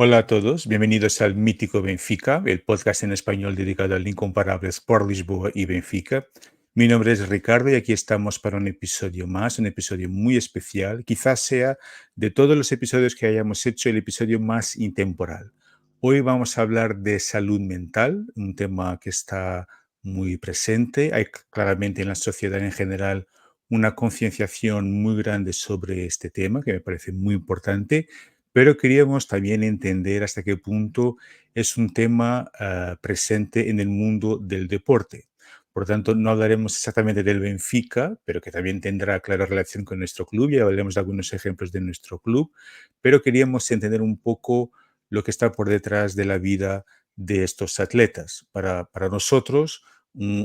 Hola a todos, bienvenidos al Mítico Benfica, el podcast en español dedicado al incomparable Sport Lisboa y Benfica. Mi nombre es Ricardo y aquí estamos para un episodio más, un episodio muy especial. Quizás sea de todos los episodios que hayamos hecho el episodio más intemporal. Hoy vamos a hablar de salud mental, un tema que está muy presente. Hay claramente en la sociedad en general una concienciación muy grande sobre este tema, que me parece muy importante, pero queríamos también entender hasta qué punto es un tema presente en el mundo del deporte. Por tanto, no hablaremos exactamente del Benfica, pero que también tendrá clara relación con nuestro club. Ya hablaremos de algunos ejemplos de nuestro club, pero queríamos entender un poco lo que está por detrás de la vida de estos atletas. Para nosotros,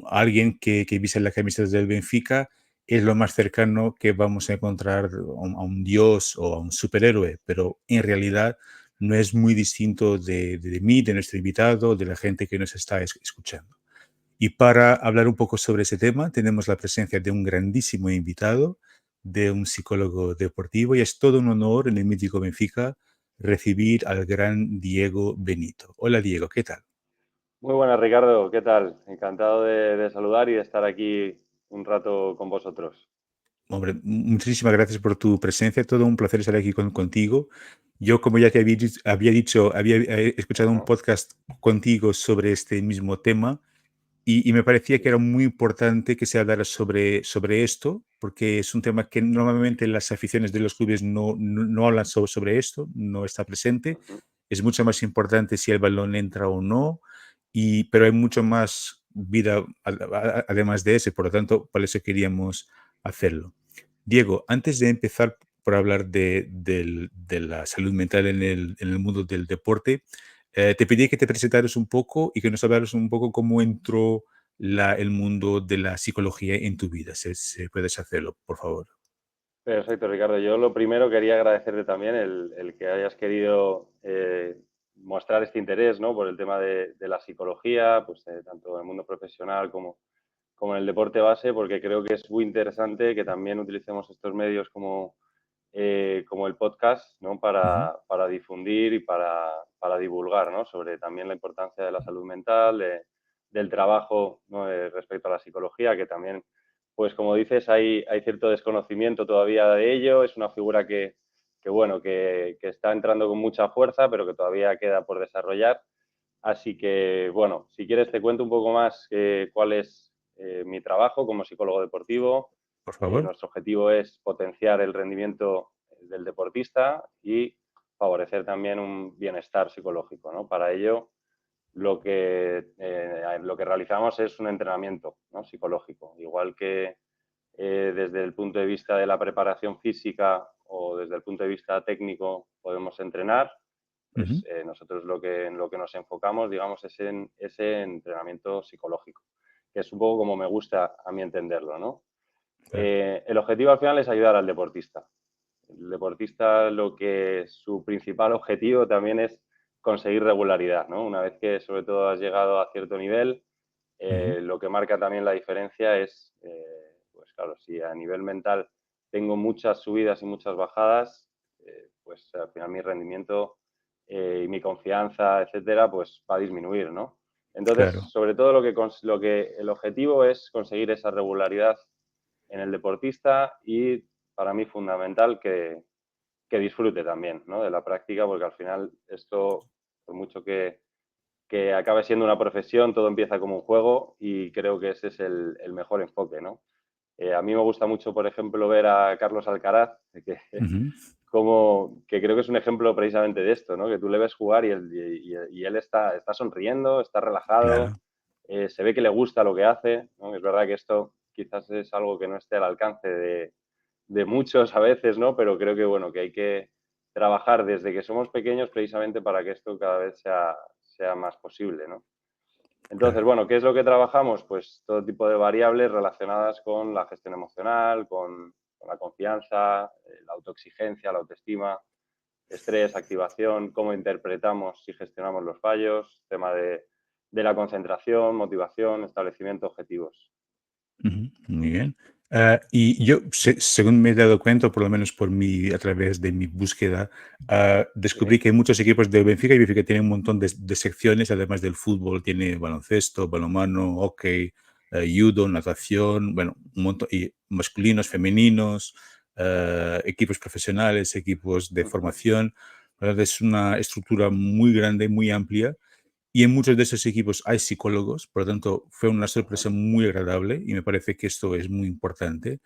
alguien que viste la camiseta del Benfica es lo más cercano que vamos a encontrar a un dios o a un superhéroe, pero en realidad no es muy distinto de mí, de nuestro invitado, de la gente que nos está escuchando. Y para hablar un poco sobre ese tema, tenemos la presencia de un grandísimo invitado, de un psicólogo deportivo, y es todo un honor en el mítico Benfica recibir al gran Diego Benito. Hola Diego, ¿qué tal? Muy buenas, Ricardo. ¿Qué tal? Encantado de saludar y de estar aquí un rato con vosotros. Hombre, muchísimas gracias por tu presencia. Todo un placer estar aquí contigo. Yo, como ya te había dicho, había escuchado un Ajá. podcast contigo sobre este mismo tema y me parecía que Sí. era muy importante que se hablara sobre esto, porque es un tema que normalmente las aficiones de los clubes no hablan sobre esto, no está presente. Ujú. Es mucho más importante si el balón entra o no, pero hay mucho más vida además de eso, por lo tanto, por eso queríamos hacerlo. Diego, antes de empezar por hablar de la salud mental en el mundo del deporte, te pedí que te presentaras un poco y que nos hablaras un poco cómo entró el mundo de la psicología en tu vida. Si puedes hacerlo, por favor. Perfecto, Ricardo. Yo lo primero quería agradecerte también el que hayas querido mostrar este interés, ¿no? Por el tema de la psicología, pues tanto en el mundo profesional como en el deporte base, porque creo que es muy interesante que también utilicemos estos medios como el podcast, ¿no? Ujú, Para difundir y para divulgar, ¿no? Sobre también la importancia de la salud mental, del trabajo, ¿no? Respecto a la psicología, que también, pues como dices, hay cierto desconocimiento todavía de ello. Es una figura que está entrando con mucha fuerza, pero que todavía queda por desarrollar. Así que, bueno, si quieres te cuento un poco más cuál es mi trabajo como psicólogo deportivo. por favor. Nuestro objetivo es potenciar el rendimiento del deportista y favorecer también un bienestar psicológico, ¿no? Para ello, lo que realizamos es un entrenamiento, ¿no? Psicológico. Igual que desde el punto de vista de la preparación física o desde el punto de vista técnico podemos entrenar, Ujú, pues nosotros en lo que nos enfocamos, digamos, es en ese entrenamiento psicológico, que es un poco como me gusta a mí entenderlo, ¿no? claro. El objetivo al final es ayudar al deportista. El deportista su principal objetivo también es conseguir regularidad, ¿no? Una vez que sobre todo has llegado a cierto nivel, Ujú, lo que marca también la diferencia es, pues claro, si a nivel mental tengo muchas subidas y muchas bajadas, pues al final mi rendimiento y mi confianza, etcétera, pues va a disminuir, ¿no? Entonces, claro. sobre todo lo que el objetivo es conseguir esa regularidad en el deportista y para mí fundamental que disfrute también, ¿no? De la práctica, porque al final esto, por mucho que acabe siendo una profesión, todo empieza como un juego y creo que ese es el mejor enfoque, ¿no? A mí me gusta mucho, por ejemplo, ver a Carlos Alcaraz, Ujú, que creo que es un ejemplo precisamente de esto, ¿no? Que tú le ves jugar y él está sonriendo, está relajado, claro, se ve que le gusta lo que hace, ¿no? Es verdad que esto quizás es algo que no esté al alcance de muchos a veces, ¿no? Pero creo que, bueno, que hay que trabajar desde que somos pequeños precisamente para que esto cada vez sea más posible, ¿no? Entonces, claro. bueno, ¿qué es lo que trabajamos? Pues todo tipo de variables relacionadas con la gestión emocional, con la confianza, la autoexigencia, la autoestima, estrés, activación, cómo interpretamos y gestionamos los fallos, tema de la concentración, motivación, establecimiento de objetivos. Ujú, muy bien. Y yo, según me he dado cuenta, por lo menos a través de mi búsqueda, descubrí Sí, que hay muchos equipos de Benfica y Benfica tiene un montón de secciones, además del fútbol, tiene baloncesto, balonmano, hockey, judo, natación, bueno, un montón, y masculinos, femeninos, equipos profesionales, equipos de ujú, formación. La verdad es una estructura muy grande, muy amplia y en muchos de esos equipos hay psicólogos, por lo tanto, fue una ajá, sorpresa muy agradable y me parece que esto es muy importante.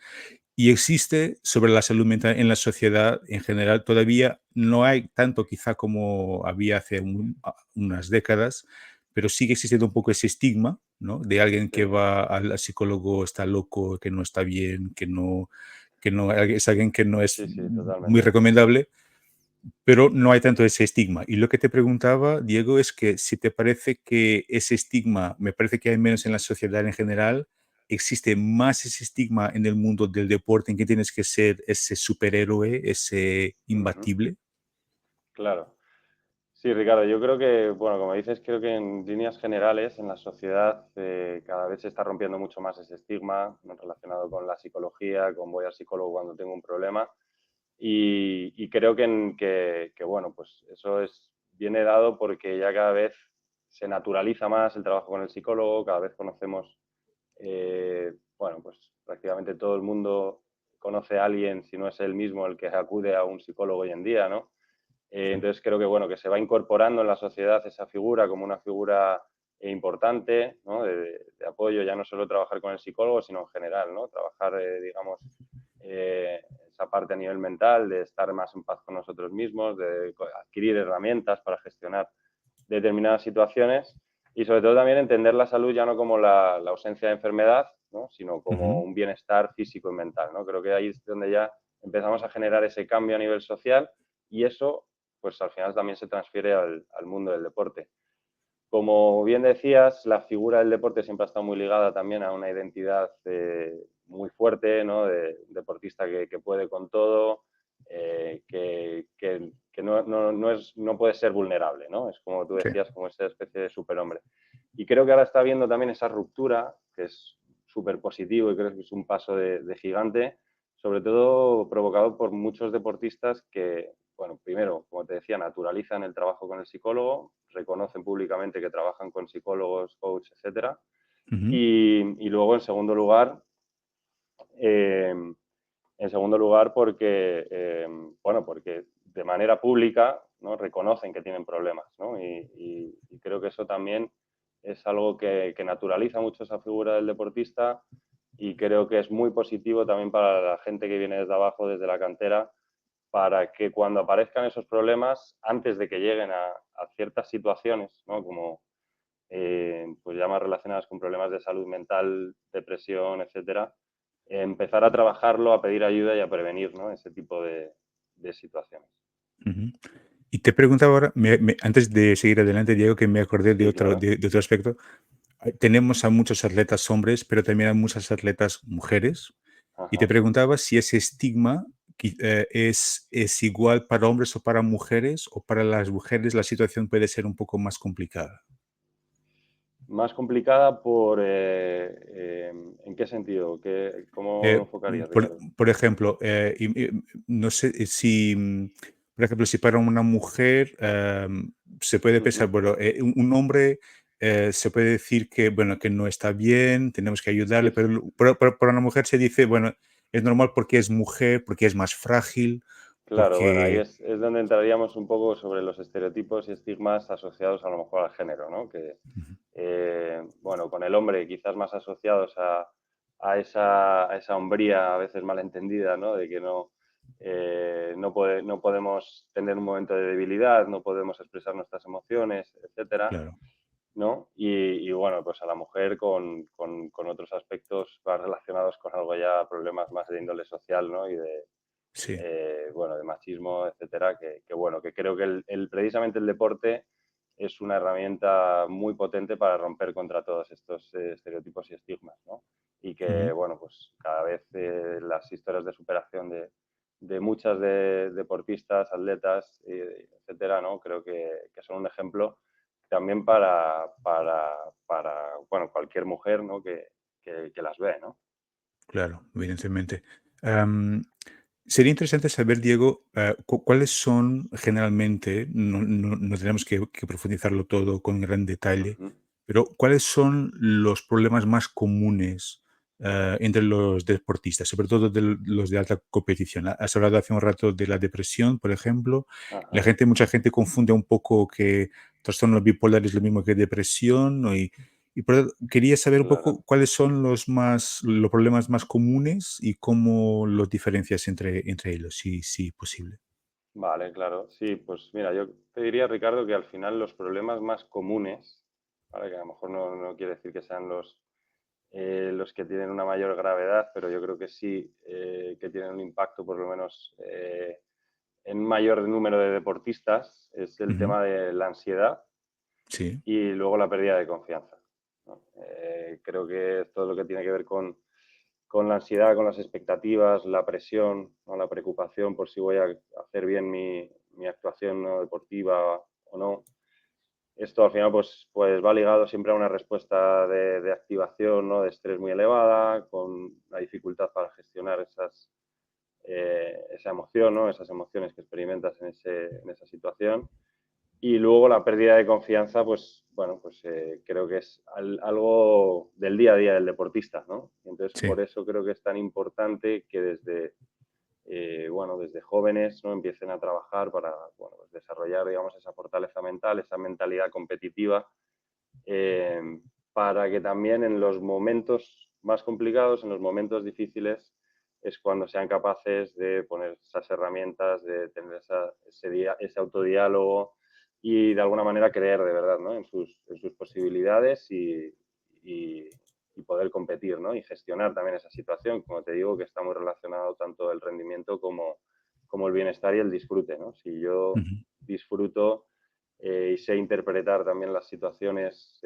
Y existe sobre la salud mental en la sociedad en general, todavía no hay tanto quizá como había hace unas décadas, pero sigue existiendo un poco ese estigma, ¿no? De alguien sí, que va al psicólogo, está loco, que no está bien, que no es alguien que no es sí, sí, muy totalmente. recomendable, pero no hay tanto ese estigma. Y lo que te preguntaba, Diego, es que si te parece que ese estigma, me parece que hay menos en la sociedad en general, existe más ese estigma en el mundo del deporte en que tienes que ser ese superhéroe, ese Ujú, imbatible. claro. Sí, Ricardo, yo creo que, bueno, como dices, creo que en líneas generales en la sociedad cada vez se está rompiendo mucho más ese estigma, ¿no?, relacionado con la psicología, con voy al psicólogo cuando tengo un problema. Y creo que, bueno, pues eso viene dado porque ya cada vez se naturaliza más el trabajo con el psicólogo, cada vez conocemos, bueno, pues prácticamente todo el mundo conoce a alguien, si no es él mismo el que acude a un psicólogo hoy en día, ¿no? Sí. Entonces creo que, bueno, que se va incorporando en la sociedad esa figura como una figura importante, ¿no?, de apoyo, ya no solo trabajar con el psicólogo, sino en general, ¿no? Trabajar, digamos, esa parte a nivel mental, de estar más en paz con nosotros mismos, de adquirir herramientas para gestionar determinadas situaciones y sobre todo también entender la salud ya no como la ausencia de enfermedad, ¿no?, sino como Ujú, un bienestar físico y mental, ¿no? Creo que ahí es donde ya empezamos a generar ese cambio a nivel social y eso, pues al final también se transfiere al mundo del deporte. Como bien decías, la figura del deporte siempre ha estado muy ligada también a una identidad muy fuerte, ¿no?, de deportista que puede con todo, que no puede ser vulnerable, ¿no? Es como tú sí. decías, como esa especie de superhombre. Y creo que ahora está habiendo también esa ruptura, que es súper positivo y creo que es un paso de gigante, sobre todo provocado por muchos deportistas que, bueno, primero, como te decía, naturalizan el trabajo con el psicólogo, reconocen públicamente que trabajan con psicólogos, coach, etcétera. Ujú, Y luego, eh, en segundo lugar bueno, porque de manera pública, ¿no?, reconocen que tienen problemas, ¿no? Y creo que eso también es algo que naturaliza mucho esa figura del deportista y creo que es muy positivo también para la gente que viene desde abajo, desde la cantera, para que cuando aparezcan esos problemas, antes de que lleguen a ciertas situaciones, ¿no?, como pues ya más relacionadas con problemas de salud mental, depresión, etcétera, empezar a trabajarlo, a pedir ayuda y a prevenir, ¿no?, ese tipo de situaciones. ujú. Y te preguntaba ahora, antes de seguir adelante, Diego, que me acordé de Sí, otro, claro. de otro aspecto. Tenemos a muchos atletas hombres, pero también a muchas atletas mujeres. Y te Ajá. preguntaba si ese estigma es igual para hombres o para mujeres, o para las mujeres la situación puede ser un poco más complicada. Más complicada ¿en qué sentido? ¿Cómo lo Eh, enfocarías, por, Ricardo? por ejemplo, no sé si, por ejemplo, si para una mujer se puede pensar, Ujú. bueno, un hombre se puede decir que, bueno, que no está bien, tenemos que ayudarle, Sí, pero para una mujer se dice, bueno, es normal porque es mujer, porque es más frágil, claro, bueno, ahí porque... es donde entraríamos un poco sobre los estereotipos y estigmas asociados a lo mejor al género, ¿no? Que, Ujú, bueno, con el hombre quizás más asociados a esa hombría a veces malentendida, ¿no? De que no podemos tener un momento de debilidad, no podemos expresar nuestras emociones, etcétera, claro, ¿no? Y bueno, pues a la mujer con otros aspectos más relacionados con algo ya, problemas más de índole social, ¿no? Y sí. bueno, de machismo, etcétera, bueno, que creo que precisamente el deporte es una herramienta muy potente para romper contra todos estos estereotipos y estigmas, ¿no? Y que, Ujú, bueno, pues cada vez las historias de superación de muchas deportistas, atletas, etcétera, ¿no? Creo que son un ejemplo también para bueno, cualquier mujer, ¿no?, que las ve, ¿no? Claro, evidentemente. Am, Sería interesante saber, Diego, cuáles son generalmente, no tenemos que profundizarlo todo con gran detalle, Ujú, pero cuáles son los problemas más comunes entre los deportistas, sobre todo de los de alta competición. Has hablado hace un rato de la depresión, por ejemplo. ajá, Mucha gente confunde un poco que trastorno bipolar es lo mismo que depresión, ¿no? Y por eso quería saber un claro. poco cuáles son los problemas más comunes y cómo los diferencias entre ellos, si posible. Vale, claro. Sí, pues mira, yo te diría, Ricardo, que al final los problemas más comunes, ¿vale? Que a lo mejor no quiere decir que sean los que tienen una mayor gravedad, pero yo creo que sí que tienen un impacto por lo menos en mayor número de deportistas, es el Ujú. tema de la ansiedad Sí, y luego la pérdida de confianza, ¿no? Creo que es todo lo que tiene que ver con la ansiedad, con las expectativas, la presión, ¿no? La preocupación por si voy a hacer bien mi actuación, ¿no? Deportiva o no. Esto al final pues va ligado siempre a una respuesta de activación, ¿no? De estrés muy elevada, con la dificultad para gestionar esa emoción, ¿no? Esas emociones que experimentas en esa situación. Y luego la pérdida de confianza, pues bueno, pues creo que es algo del día a día del deportista, ¿no? Y entonces sí, por eso creo que es tan importante que bueno, desde jóvenes, ¿no? Empiecen a trabajar para, bueno, pues desarrollar, digamos, esa fortaleza mental, esa mentalidad competitiva, eh, para que también en los momentos más complicados, en los momentos difíciles, es cuando sean capaces de poner esas herramientas, de tener ese autodiálogo y de alguna manera creer de verdad, ¿no? En sus posibilidades y, y poder competir, ¿no? Y gestionar también esa situación, como te digo, que está muy relacionado tanto el rendimiento como el bienestar y el disfrute, ¿no? Si yo ujú, disfruto y sé interpretar también las situaciones,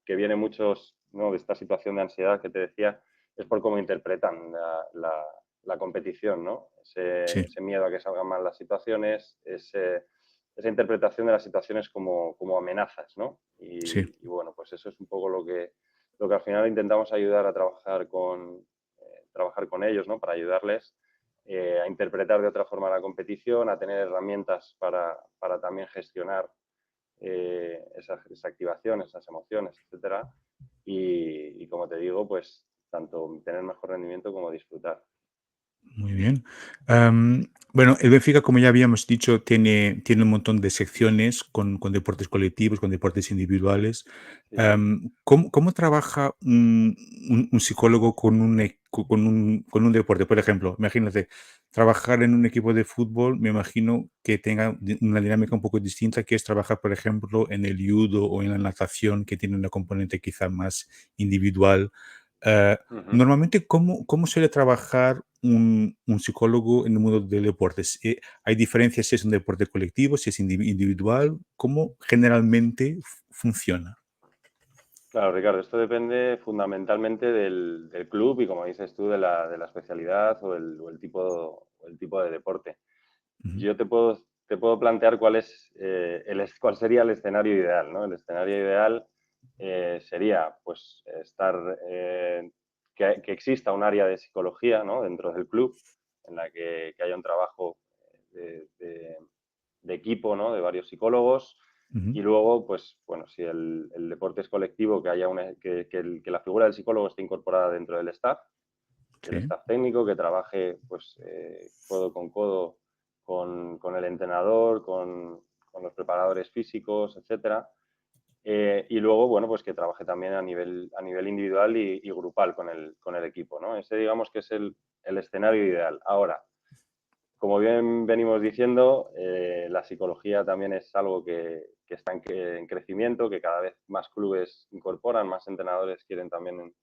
que viene muchos, ¿no? De esta situación de ansiedad que te decía, es por cómo interpretan la competición, ¿no? sí, Ese miedo a que salgan mal las situaciones, esa interpretación de las situaciones como amenazas, ¿no? sí. Y bueno, pues eso es un poco lo que al final intentamos ayudar a trabajar con ellos, ¿no? Para ayudarles a interpretar de otra forma la competición, a tener herramientas para también gestionar esa activación, esas emociones, etcétera. Y como te digo, pues tanto tener mejor rendimiento como disfrutar. Muy bien. Bueno, el Benfica, como ya habíamos dicho, tiene un montón de secciones con deportes colectivos, con deportes individuales. Sí. ¿Cómo trabaja un psicólogo con un deporte? Por ejemplo, imagínate, trabajar en un equipo de fútbol, me imagino que tenga una dinámica un poco distinta, que es trabajar, por ejemplo, en el judo o en la natación, que tiene una componente quizá más individual. Eh, Ujú. Normalmente, ¿cómo suele trabajar un psicólogo en el mundo del deportes? ¿Hay diferencias si es un deporte colectivo, si es individual? ¿Cómo generalmente funciona? Claro, Ricardo, esto depende fundamentalmente del club y, como dices tú, de la especialidad o el tipo de deporte. Ujú, Yo te puedo plantear cuál sería el escenario ideal, ¿no? El escenario ideal sería pues que exista un área de psicología, ¿no? Dentro del club en la que haya un trabajo de equipo, ¿no? De varios psicólogos. ujú, Y luego, pues bueno, si el deporte es colectivo, que la figura del psicólogo esté incorporada dentro del sí, staff técnico, que trabaje pues codo con codo con el entrenador, con los preparadores físicos, etcétera. Y luego, bueno, pues que trabaje también a nivel individual y grupal con el equipo, ¿no? Ese digamos que es el escenario ideal. Ahora, como bien venimos diciendo, la psicología también es algo que está en crecimiento, que cada vez más clubes incorporan, más entrenadores quieren también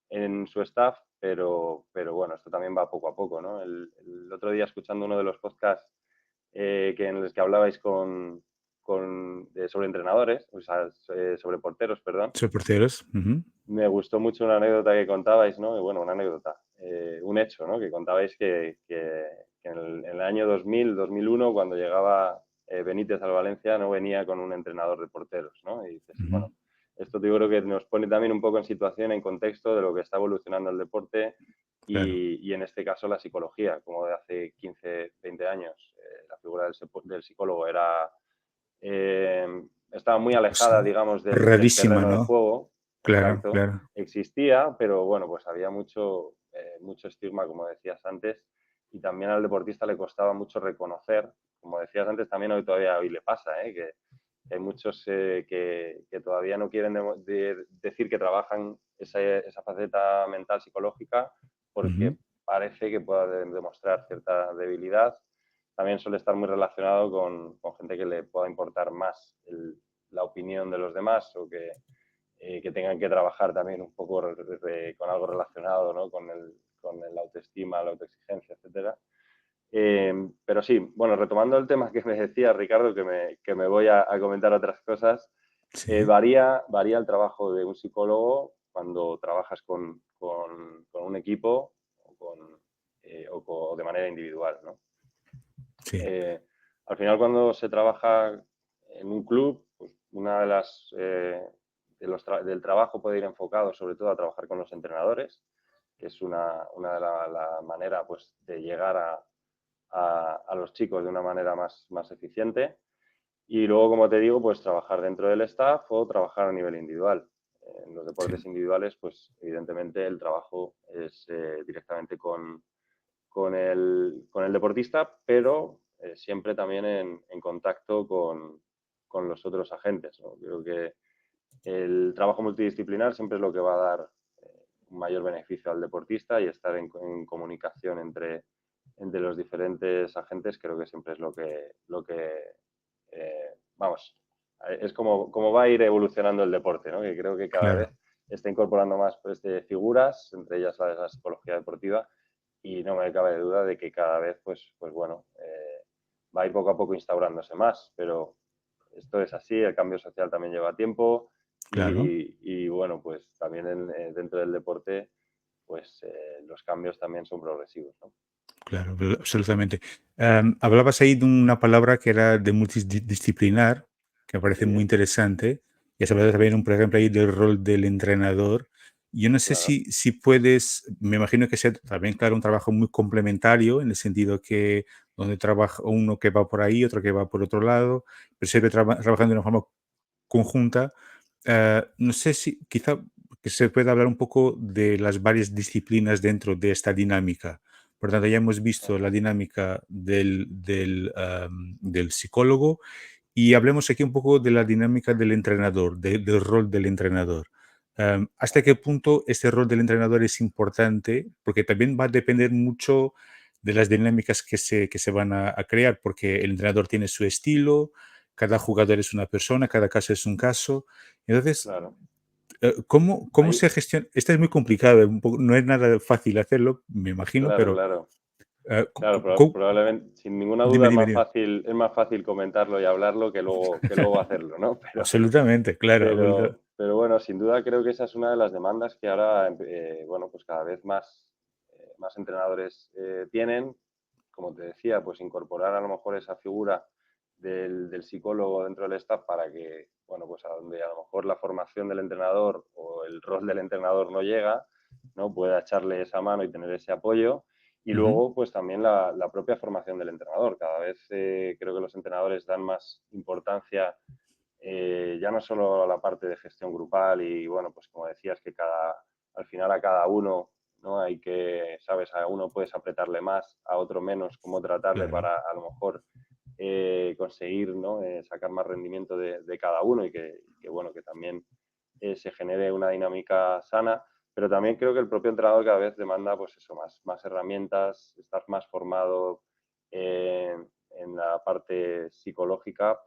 en su staff, pero bueno, esto también va poco a poco, ¿no? El otro día, escuchando uno de los podcasts en los que hablabais sobre entrenadores, o sea, sobre porteros, perdón, soy porteros. Ujú, me gustó mucho una anécdota que contabais, ¿no? Bueno, una anécdota, un hecho, ¿no? Que contabais que en el año 2000, 2001, cuando llegaba Benítez al Valencia, no venía con un entrenador de porteros, ¿no? Y dices, ujú, bueno, esto yo creo que nos pone también un poco en situación, en contexto de lo que está evolucionando el deporte claro. y en este caso la psicología, como de hace 15, 20 años. La figura del psicólogo estaba muy Pues, alejada, digamos, del rarísima, terreno de ¿no? juego, Claro, exacto. claro. Existía, pero bueno, pues había mucho estigma, como decías antes, y también al deportista le costaba mucho reconocer, como decías antes, también hoy le pasa, que hay muchos que todavía no quieren decir que trabajan esa faceta mental psicológica Ujú. porque parece que pueda demostrar cierta debilidad. También suele estar muy relacionado con gente que le pueda importar más la opinión de los demás o que tengan que trabajar también un poco con algo relacionado, ¿no? con el autoestima, la autoexigencia, etcétera. Pero sí, bueno, retomando el tema que me decía Ricardo, que me voy a comentar otras cosas, Sí, varía el trabajo de un psicólogo cuando trabajas con un equipo o de manera individual, ¿no? sí, Eh, Al final, cuando se trabaja en un club, pues una del trabajo puede ir enfocado sobre todo a trabajar con los entrenadores, que es una de la manera pues, de llegar a los chicos de una manera más eficiente. Y luego, como te digo, pues trabajar dentro del staff o trabajar a nivel individual. En los sí, deportes individuales, pues evidentemente el trabajo es directamente con el deportista, pero siempre también en contacto con los otros agentes, ¿no? Creo que el trabajo multidisciplinar siempre es lo que va a dar un mayor beneficio al deportista y estar en comunicación entre los diferentes agentes creo que siempre es vamos, es como va a ir evolucionando el deporte, ¿no? Que creo que cada vez claro. está incorporando más pues, de figuras, entre ellas la psicología deportiva, y no me cabe duda de que cada vez, pues bueno, va a ir poco a poco instaurándose más, pero esto es así, el cambio social también lleva tiempo Claro, y bueno, pues también dentro del deporte, pues los cambios también son progresivos, ¿no? claro, absolutamente. Hablabas ahí de una palabra que era de multidisciplinar, que me parece muy Sí, interesante. Y has hablado también, por ejemplo, ahí del rol del entrenador. Yo no sé claro, si puedes, me imagino que sea también, claro, un trabajo muy complementario, en el sentido que donde trabaja uno que va por ahí, otro que va por otro lado, pero siempre trabajando de una forma conjunta. No sé si quizá que se pueda hablar un poco de las varias disciplinas dentro de esta dinámica. Por tanto, ya hemos visto la dinámica del psicólogo y hablemos aquí un poco de la dinámica del entrenador, del rol del entrenador. ¿Hasta qué punto este rol del entrenador es importante? Porque también va a depender mucho de las dinámicas que se van a crear, porque el entrenador tiene su estilo, cada jugador es una persona, cada caso es un caso. Entonces, claro. ¿cómo Ahí, se gestiona? Esto es muy complicado, no es nada fácil hacerlo, me imagino, claro, pero claro. eh, Claro, co- probablemente, sin ninguna duda dime, dime, dime. es más fácil comentarlo y hablarlo que luego hacerlo, ¿no? Absolutamente, claro. Pero bueno, sin duda creo que esa es una de las demandas que ahora, bueno, pues cada vez más entrenadores tienen. Como te decía, pues incorporar a lo mejor esa figura del psicólogo dentro del staff para que, bueno, pues a donde a lo mejor la formación del entrenador o el rol del entrenador no llega, ¿no? Pueda echarle esa mano y tener ese apoyo. Y Ujú, luego, pues también la propia formación del entrenador. Cada vez creo que los entrenadores dan más importancia ya no solo a la parte de gestión grupal y, bueno, pues como decías, que al final a cada uno, ¿no? Sabes, a uno puedes apretarle más, a otro menos, cómo tratarle claro, para a lo mejor conseguir, ¿no? Sacar más rendimiento de cada uno y que, bueno, que también se genere una dinámica sana, pero también creo que el propio entrenador cada vez demanda, pues eso, más herramientas, estar más formado eh, en la parte psicológica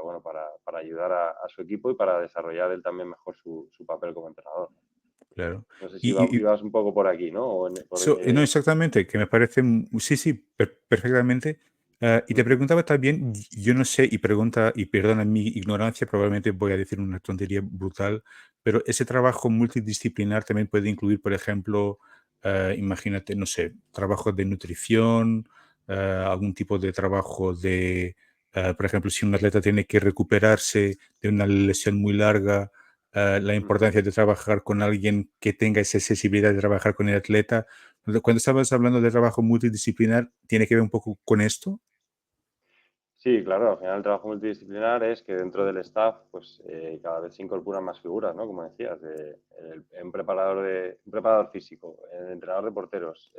bueno, para ayudar a su equipo y para desarrollar él también mejor su papel como entrenador. claro. No sé si Y, ibas un poco por aquí, ¿no? no, exactamente, que me parece, sí, sí, perfectamente. Y te preguntaba también, yo no sé, y pregunta, y perdona mi ignorancia, probablemente voy a decir una tontería brutal, pero ese trabajo multidisciplinar también puede incluir, por ejemplo, imagínate, no sé, trabajo de nutrición, algún tipo de trabajo por ejemplo, si un atleta tiene que recuperarse de una lesión muy larga, la Ujú. importancia de trabajar con alguien que tenga esa accesibilidad de trabajar con el atleta. Cuando estabas hablando de trabajo multidisciplinar, ¿tiene que ver un poco con esto? Sí, claro, al final el trabajo multidisciplinar es que dentro del staff, pues cada vez se incorporan más figuras, ¿no? Como decías, un preparador físico, el entrenador de porteros,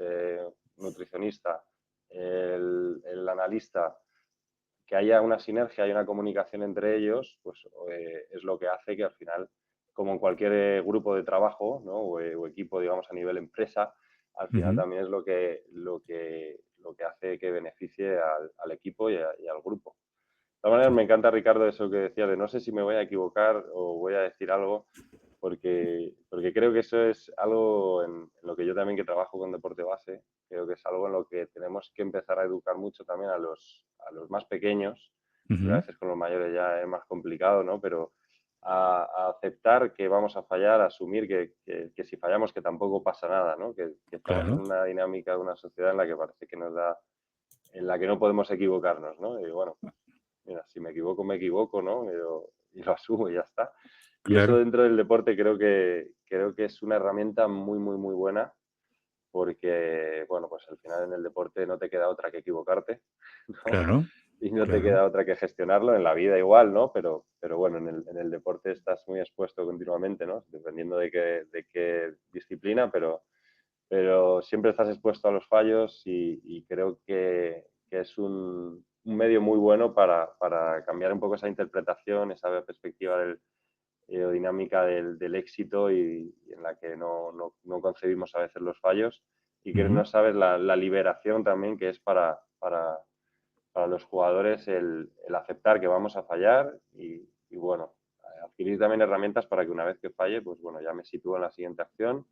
nutricionista, el analista, que haya una sinergia y una comunicación entre ellos, pues es lo que hace que al final, como en cualquier grupo de trabajo, ¿no? O equipo, digamos, a nivel empresa, al final Ujú, también es lo que hace que beneficie al equipo y al grupo. De todas maneras, sí, me encanta, Ricardo, eso que decías de no sé si me voy a equivocar o voy a decir algo, porque creo que eso es algo en lo que yo también, que trabajo con deporte base, creo que es algo en lo que tenemos que empezar a educar mucho también a los más pequeños, porque a ujú, veces con los mayores ya es más complicado, ¿no? Pero a aceptar que vamos a fallar, a asumir que si fallamos que tampoco pasa nada, ¿no? Que estamos en claro, una dinámica de una sociedad en la que parece que nos da, en la que no podemos equivocarnos, ¿no? Y bueno, mira, si me equivoco, ¿no? Y lo asumo y ya está. Y eso claro, dentro del deporte creo que es una herramienta muy, muy, muy buena porque, bueno, pues al final en el deporte no te queda otra que equivocarte, ¿no? claro, Y no te claro. queda otra que gestionarlo, en la vida igual, ¿no? Pero bueno, en el deporte estás muy expuesto continuamente, ¿no? Dependiendo de qué disciplina, pero siempre estás expuesto a los fallos y creo que es un medio muy bueno para cambiar un poco esa interpretación, esa perspectiva o dinámica del éxito y en la que no concebimos a veces los fallos y que Ujú, no sabes la liberación también que es para los jugadores el aceptar que vamos a fallar y bueno, adquirir también herramientas para que una vez que falle, pues bueno, ya me sitúo en la siguiente acción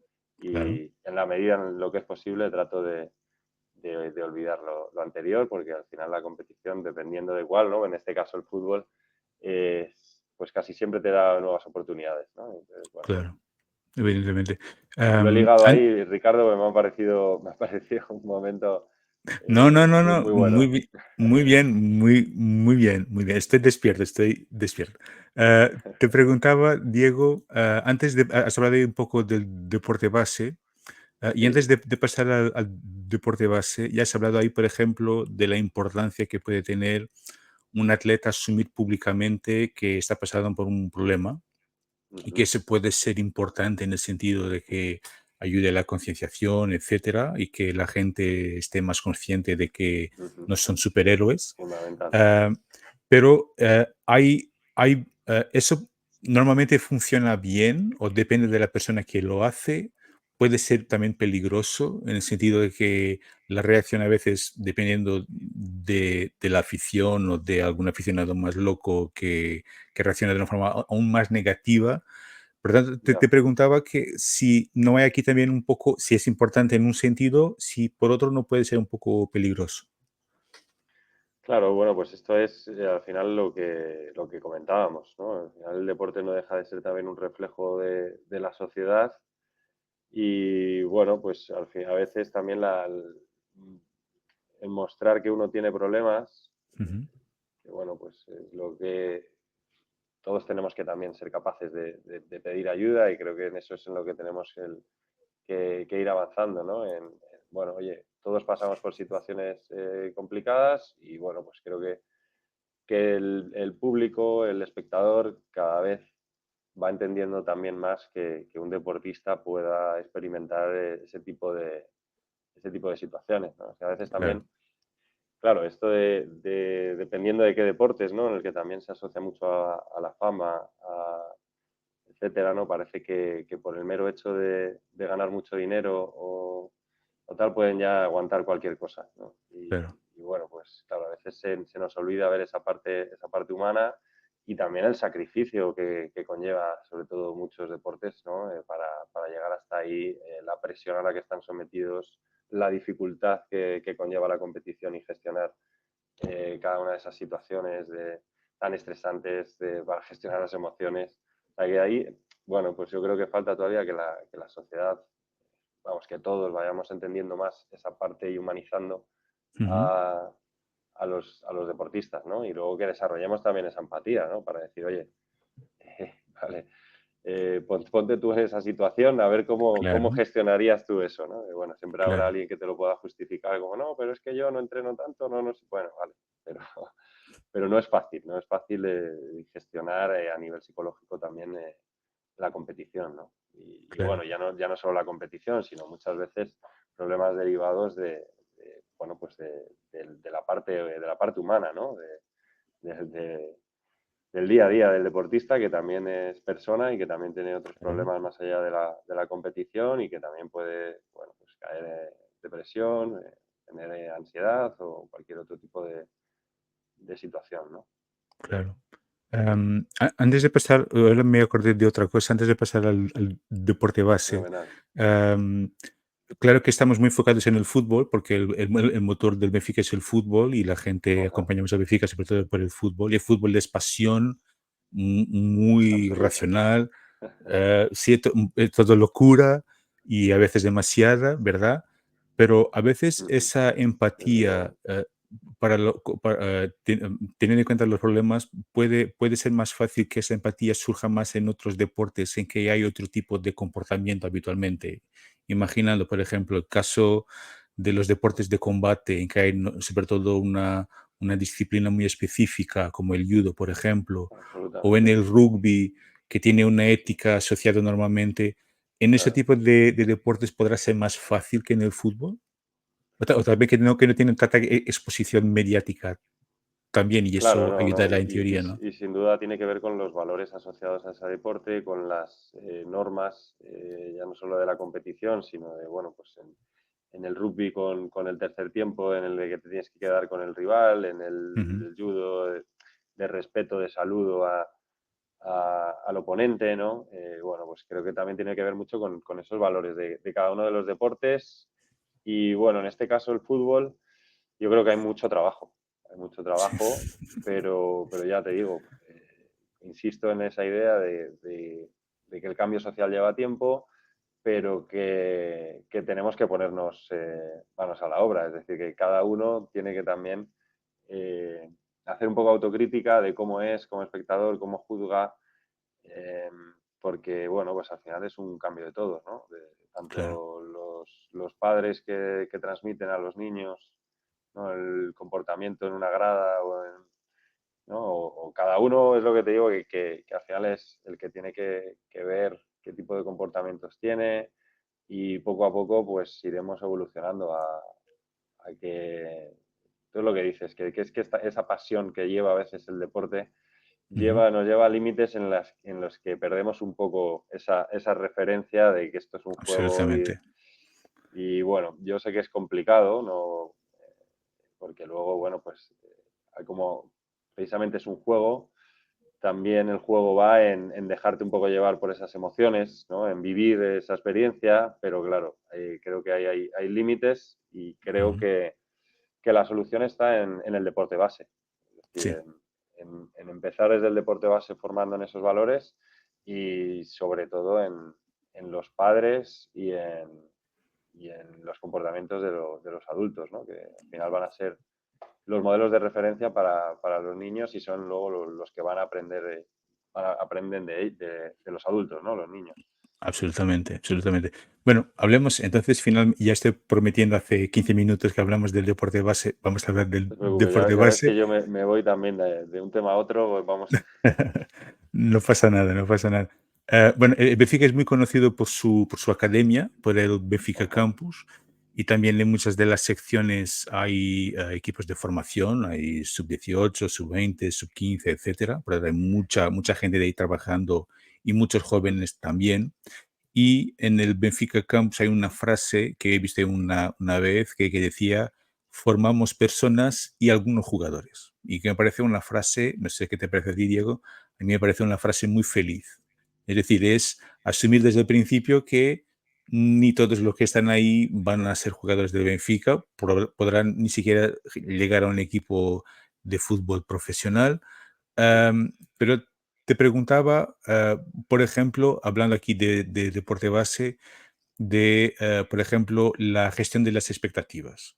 claro. y en la medida en lo que es posible trato de olvidar lo anterior, porque al final la competición, dependiendo de igual, ¿no? En este caso el fútbol, pues casi siempre te da nuevas oportunidades, ¿no? Entonces, bueno, Claro, evidentemente. lo he Am, ligado an ahí, Ricardo, me ha parecido un momento no, no, no, muy, no, muy bueno. muy bien, muy bien, muy bien. Estoy despierto, estoy despierto. Te preguntaba, Diego, antes de has hablado un poco del deporte base, y Sí. antes de pasar al deporte base, ya has hablado ahí, por ejemplo, de la importancia que puede tener un atleta asumir públicamente que está pasando por un problema. Y que Ujú, se puede ser importante en el sentido de que ayude a la concienciación, etcétera, y que la gente esté más consciente de que ujú. no son superhéroes. Fundamental. Ah, pero eso normalmente funciona bien o depende de la persona que lo hace. Puede ser también peligroso en el sentido de que la reacción a veces, dependiendo de la afición o de algún aficionado más loco que reacciona de una forma aún más negativa. Por tanto, te Ya. preguntaba que si no hay aquí también un poco, si es importante en un sentido, si por otro no puede ser un poco peligroso. Claro, bueno, pues esto es al final lo que comentábamos, ¿no? Al final el deporte no deja de ser también un reflejo de la sociedad y bueno, pues a veces también el mostrar que uno tiene problemas, Ujú, que bueno, pues es lo que todos tenemos que también ser capaces de pedir ayuda y creo que en eso es en lo que tenemos que ir avanzando, ¿no? Bueno, oye, todos pasamos por situaciones complicadas y bueno, pues creo que el público, el espectador, cada vez va entendiendo también más que un deportista pueda experimentar ese tipo de situaciones, ¿no? O sea, a veces claro, también, claro, esto dependiendo de qué deportes, ¿no? En el que también se asocia mucho a la fama, etcétera, ¿no? Parece que por el mero hecho de ganar mucho dinero o tal pueden ya aguantar cualquier cosa, ¿no? claro. Y bueno, pues claro, a veces se nos olvida ver esa parte humana y también el sacrificio que conlleva, sobre todo muchos deportes, ¿no? Para llegar hasta ahí, la presión a la que están sometidos, la dificultad que conlleva la competición y gestionar cada una de esas situaciones tan estresantes para gestionar las emociones. O sea que ahí, bueno, pues yo creo que falta todavía que la sociedad, vamos, que todos vayamos entendiendo más esa parte y humanizando Ujú, a, a los deportistas, ¿no? Y luego que desarrollemos también esa empatía, ¿no? Para decir, oye, vale, ponte tú en esa situación, a ver cómo claro, gestionarías tú eso, ¿no? Bueno, siempre habrá claro, alguien que te lo pueda justificar como, no, pero es que yo no entreno tanto, no, no sé. Bueno, vale, pero, pero no es fácil, no es fácil gestionar a nivel psicológico también la competición, ¿no? Y claro, bueno, ya no solo la competición, sino muchas veces problemas derivados bueno, pues de la parte humana, ¿no? De- de- del día a día del deportista, que también es persona y que también tiene otros claro. problemas más allá de la competición y que también puede, bueno, pues caer en depresión, tener ansiedad o cualquier otro tipo de situación, ¿no? Claro. Antes de pasar, ahora me acordé de otra cosa, antes de pasar al deporte base. Fenomenal. am, claro que estamos muy enfocados en el fútbol, porque el motor del Benfica es el fútbol y la gente Ajá, acompañamos al Benfica sobre todo por el fútbol. Y el fútbol es pasión muy absoluta. racional, sí, todo locura y a veces demasiada, ¿verdad? Pero a veces Ujú, esa desde empatía, luego. teniendo en cuenta los problemas, puede ser más fácil que esa empatía surja más en otros deportes en que hay otro tipo de comportamiento habitualmente. Imaginando, por ejemplo, el caso de los deportes de combate, en que hay sobre todo una disciplina muy específica, como el judo, por ejemplo, o en Absolutamente. el rugby, que tiene una ética asociada normalmente. ¿En ese Claro. tipo de deportes podrá ser más fácil que en el fútbol? O tal vez que no tienen tanta exposición mediática también, y Claro, eso no, no. ayudará en teoría, ¿no? Y sin duda tiene que ver con los valores asociados a ese deporte, con las normas, ya no solo de la competición, sino de, bueno, pues en el rugby con el tercer tiempo, en el de que te tienes que quedar con el rival, en Ujú, el judo, de respeto, de saludo al oponente, ¿no? Bueno, pues creo que también tiene que ver mucho con esos valores de cada uno de los deportes. Y bueno, en este caso el fútbol, yo creo que hay mucho trabajo, pero ya te digo, insisto en esa idea de que el cambio social lleva tiempo, pero que tenemos que ponernos manos a la obra, es decir, que cada uno tiene que también eh, hacer un poco autocrítica de cómo es como espectador, cómo juzga, eh, porque, bueno, pues al final es un cambio de todos, ¿no? De, claro, tanto los padres que transmiten a los niños, ¿no? El comportamiento en una grada ¿no? O cada uno es lo que te digo, que al final es el que tiene que ver qué tipo de comportamientos tiene y poco a poco pues iremos evolucionando a que todo lo que dices, que es que esa pasión que lleva a veces el deporte ujú, nos lleva a límites en los que perdemos un poco esa referencia de que esto es un juego absolutamente. y bueno, yo sé que es complicado, no, porque luego, bueno, pues hay como precisamente es un juego, también el juego va en dejarte un poco llevar por esas emociones, ¿no? En vivir esa experiencia, pero claro, creo que hay límites y creo Ujú, que la solución está en el deporte base. Es decir, sí, en empezar desde el deporte base formando en esos valores y sobre todo en los padres y en los comportamientos de los adultos, ¿no? Que al final van a ser los modelos de referencia para los niños y son luego los que van a aprender, aprenden de los adultos, ¿no? Los niños. absolutamente, absolutamente. Bueno, hablemos entonces, ya estoy prometiendo hace 15 minutos que hablamos del deporte base, vamos a hablar del No te preocupes, deporte ya ves base. que yo me voy también de un tema a otro, pues vamos. No pasa nada, no pasa nada. Bueno, el Benfica es muy conocido por su academia, por el Benfica Ajá, Campus, y también en muchas de las secciones hay equipos de formación, hay sub-18, sub-20, sub-15, etcétera, pero hay mucha gente de ahí trabajando y muchos jóvenes también. Y en el Benfica Campus hay una frase que he visto una vez que decía: formamos personas y algunos jugadores. Y que me parece una frase, no sé qué te parece a ti, Diego, a mí me parece una frase muy feliz. Es decir, es asumir desde el principio que ni todos los que están ahí van a ser jugadores del Benfica, podrán ni siquiera llegar a un equipo de fútbol profesional. ujú, Pero te preguntaba, por ejemplo, hablando aquí de deporte base, por ejemplo, la gestión de las expectativas.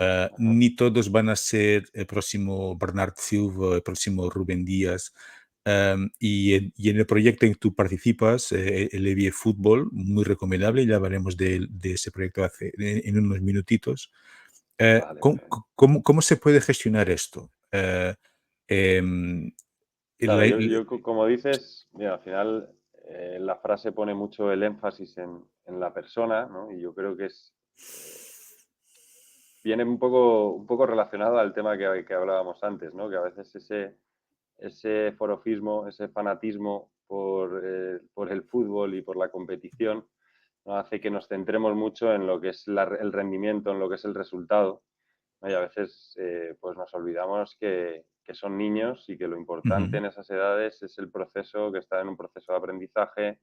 ajá, Ni todos van a ser el próximo Bernard Silva, el próximo Rubén Díaz. y en el proyecto en que tú participas, el EVIE Fútbol, muy recomendable, ya hablaremos de ese proyecto en unos minutitos. Vale, perfecto. ¿Cómo se puede gestionar esto? Em, Claro, la- como dices, mira, al final la frase pone mucho el énfasis en la persona, ¿no? Y yo creo que viene un poco relacionado al tema que hablábamos antes, ¿no? Que a veces ese forofismo, ese fanatismo por el fútbol y por la competición, ¿no? Hace que nos centremos mucho en lo que es el rendimiento, en lo que es el resultado, ¿no? Y a veces pues nos olvidamos que son niños y que lo importante Ujú, en esas edades es el proceso, que está en un proceso de aprendizaje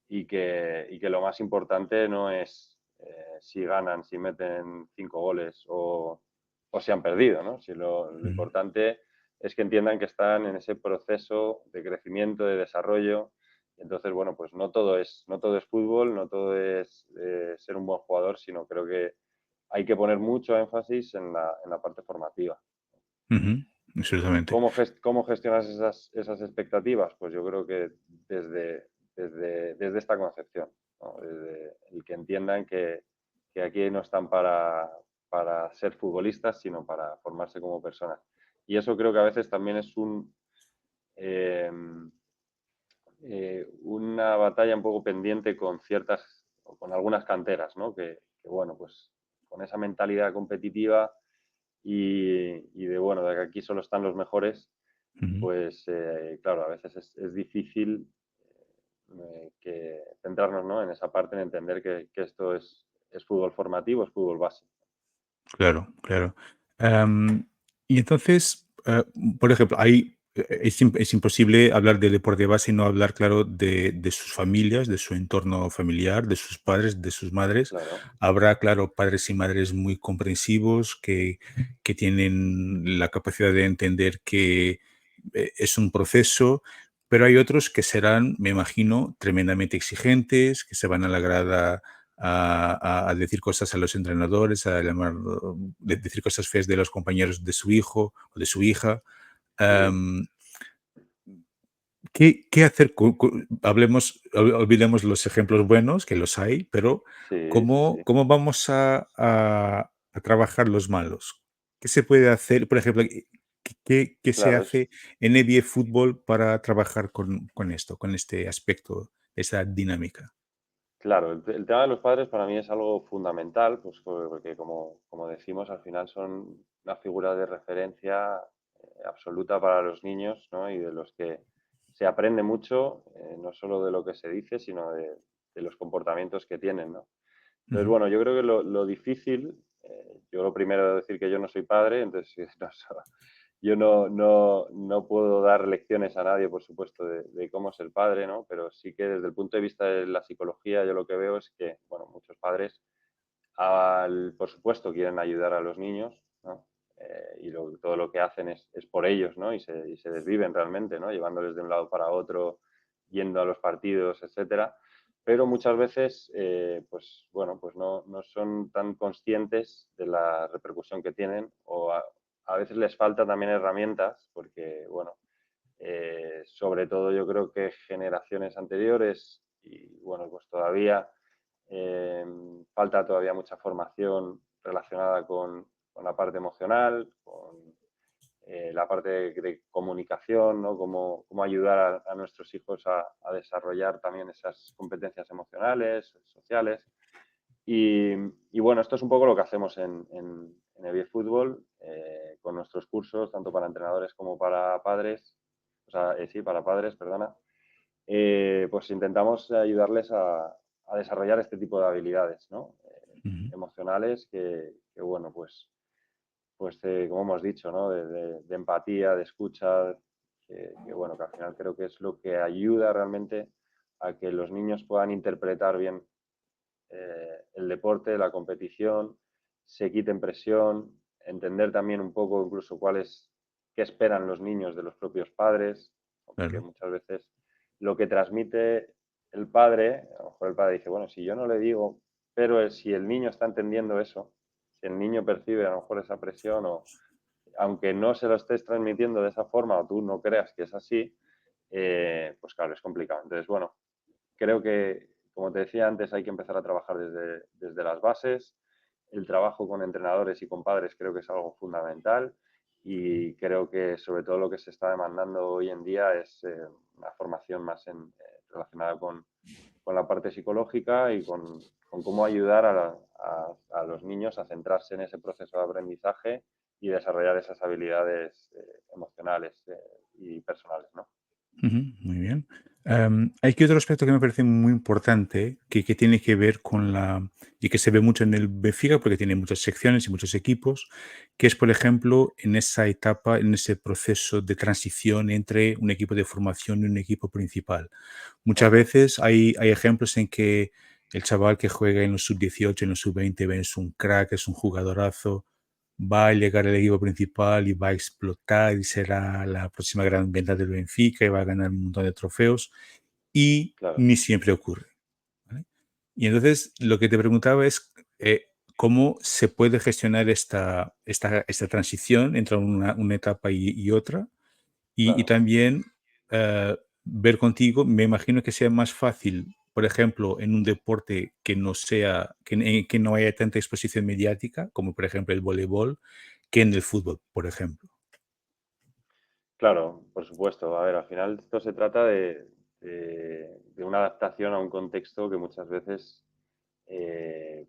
y que lo más importante no es si ganan, si meten 5 goles o si han perdido, ¿no? Si lo ujú, importante es que entiendan que están en ese proceso de crecimiento, de desarrollo. Entonces, bueno, pues no todo es fútbol, no todo es ser un buen jugador, sino creo que hay que poner mucho énfasis en la parte formativa. ujú, absolutamente. ¿Cómo gestionas esas expectativas? Pues yo creo que desde esta concepción, ¿no? Desde el que entiendan que aquí no están para ser futbolistas, sino para formarse como personas. Y eso creo que a veces también es eh, una batalla un poco pendiente con ciertas, o con algunas canteras, ¿no? Bueno, pues con esa mentalidad competitiva y de, bueno, de que aquí solo están los mejores, Ujú, pues claro, a veces es difícil centrarnos, ¿no? En esa parte, en entender que esto es fútbol formativo, es fútbol base. claro, claro. Am, y entonces, por ejemplo, es imposible hablar de deporte base y no hablar, claro, de sus familias, de su entorno familiar, de sus padres, de sus madres. Claro, Habrá, claro, padres y madres muy comprensivos que tienen la capacidad de entender que es un proceso, pero hay otros que serán, me imagino, tremendamente exigentes, que se van a la grada a decir cosas a los entrenadores, decir cosas feas de los compañeros de su hijo o de su hija. sí, Am, ¿qué hacer? Olvidemos los ejemplos buenos, que los hay, pero sí, sí, sí, ¿cómo vamos a trabajar los malos? ¿Qué se puede hacer? Por ejemplo, ¿qué se claro, hace en EBIE Fútbol para trabajar con esto, con este aspecto, esa dinámica? claro, el tema de los padres para mí es algo fundamental, pues porque como decimos, al final son una figura de referencia absoluta para los niños, ¿no? Y de los que se aprende mucho, no solo de lo que se dice, sino de los comportamientos que tienen, ¿no? Entonces, Ujú, bueno, yo creo que lo difícil, yo lo primero decir que yo no soy padre, entonces yo no puedo dar lecciones a nadie, por supuesto, de cómo es el padre, ¿no? Pero sí que desde el punto de vista de la psicología, yo lo que veo es que, bueno, muchos padres, por supuesto, quieren ayudar a los niños, ¿no? Todo lo que hacen es por ellos, ¿no? Y se desviven realmente, ¿no? Llevándoles de un lado para otro, yendo a los partidos, etcétera. Pero muchas veces, pues bueno, pues no son tan conscientes de la repercusión que tienen o a veces les falta también herramientas porque, bueno, sobre todo yo creo que generaciones anteriores y, bueno, pues todavía eh, falta todavía mucha formación relacionada con la parte emocional, con la parte de comunicación, ¿no? Cómo ayudar a nuestros hijos a desarrollar también esas competencias emocionales, sociales. Y, y, bueno, esto es un poco lo que hacemos en el Fútbol, con nuestros cursos, tanto para entrenadores como para padres, o sea, sí, para padres, perdona. Pues intentamos ayudarles a desarrollar este tipo de habilidades, ¿no? ujú, Emocionales bueno, como hemos dicho, ¿no? De empatía, de escucha, bueno, que al final creo que es lo que ayuda realmente a que los niños puedan interpretar bien el deporte, la competición, se quiten presión, entender también un poco incluso qué esperan los niños de los propios padres, ¿no? Porque claro. muchas veces lo que transmite el padre, a lo mejor el padre dice, bueno, si yo no le digo, pero si el niño está entendiendo eso, si el niño percibe a lo mejor esa presión o aunque no se lo estés transmitiendo de esa forma o tú no creas que es así, pues claro, es complicado. Entonces, bueno, creo que, como te decía antes, hay que empezar a trabajar desde las bases. El trabajo con entrenadores y con padres creo que es algo fundamental y creo que sobre todo lo que se está demandando hoy en día es una formación más relacionada con la parte psicológica y con cómo ayudar a los niños a centrarse en ese proceso de aprendizaje y desarrollar esas habilidades emocionales y personales, ¿no? Ujú, muy bien. Hay aquí otro aspecto que me parece muy importante, que tiene que ver con y que se ve mucho en el Benfica, porque tiene muchas secciones y muchos equipos, que es, por ejemplo, en esa etapa, en ese proceso de transición entre un equipo de formación y un equipo principal. Muchas Ujú, veces hay ejemplos en que el chaval que juega en los sub-18, en los sub-20, es un crack, es un jugadorazo, va a llegar al equipo principal y va a explotar y será la próxima gran venta del Benfica y va a ganar un montón de trofeos y claro, ni siempre ocurre, ¿vale? Y entonces lo que te preguntaba es cómo se puede gestionar esta transición entre una etapa y otra y claro. también ver contigo, me imagino que sea más fácil, por ejemplo, en un deporte que no sea, que no haya tanta exposición mediática, como por ejemplo el voleibol, que en el fútbol, por ejemplo. Claro, por supuesto. A ver, al final esto se trata de una adaptación a un contexto que muchas veces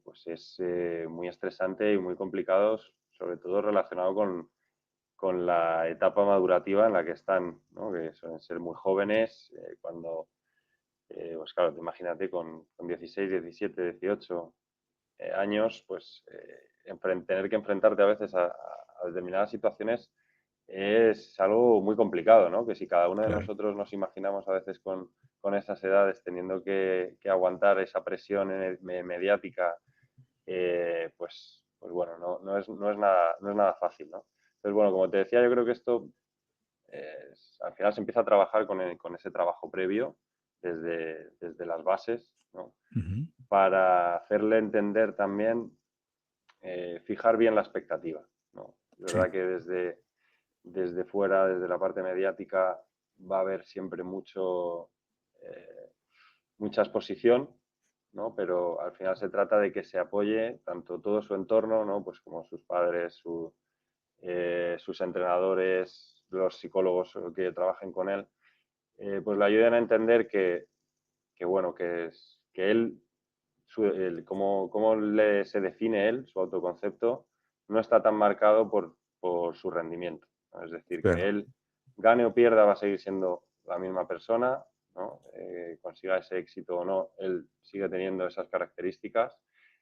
pues es muy estresante y muy complicado, sobre todo relacionado con la etapa madurativa en la que están, ¿no? Que suelen ser muy jóvenes, cuando, pues claro, imagínate con 16, 17, 18 años, pues tener que enfrentarte a veces a determinadas situaciones es algo muy complicado, ¿no? Que si cada uno de Claro, nosotros nos imaginamos a veces con esas edades teniendo que aguantar esa presión mediática, pues bueno, no es nada fácil, ¿no? Entonces, bueno, como te decía, yo creo que esto al final se empieza a trabajar con ese trabajo previo desde las bases, ¿no? ujú, Para hacerle entender también, fijar bien la expectativa, ¿no? Es sí, verdad que desde fuera, desde la parte mediática, va a haber siempre eh, mucha exposición, ¿no? Pero al final se trata de que se apoye tanto todo su entorno, ¿no? Pues como sus padres, sus entrenadores, los psicólogos que trabajen con él, pues le ayuden a entender que bueno, que él, cómo se define él, su autoconcepto, no está tan marcado por su rendimiento, ¿no? Es decir, que claro, él gane o pierda va a seguir siendo la misma persona, ¿no? Consiga ese éxito o no, él sigue teniendo esas características.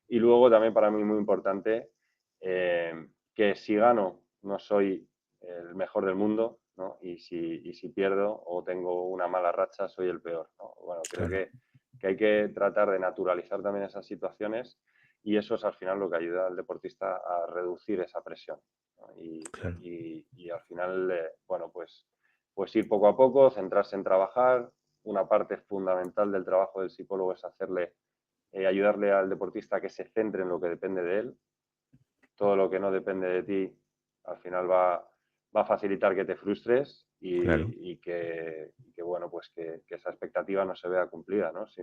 Y luego también para mí muy importante, que si gano no soy el mejor del mundo, ¿no? Y si pierdo o tengo una mala racha soy el peor, ¿no? Bueno, creo claro, que hay que tratar de naturalizar también esas situaciones y eso es al final lo que ayuda al deportista a reducir esa presión, ¿no? claro, Y al final, bueno, pues ir poco a poco, centrarse en trabajar. Una parte fundamental del trabajo del psicólogo es ayudarle al deportista a que se centre en lo que depende de él. Todo lo que no depende de ti al final va a facilitar que te frustres claro, y que, bueno, pues que esa expectativa no se vea cumplida, ¿no? Si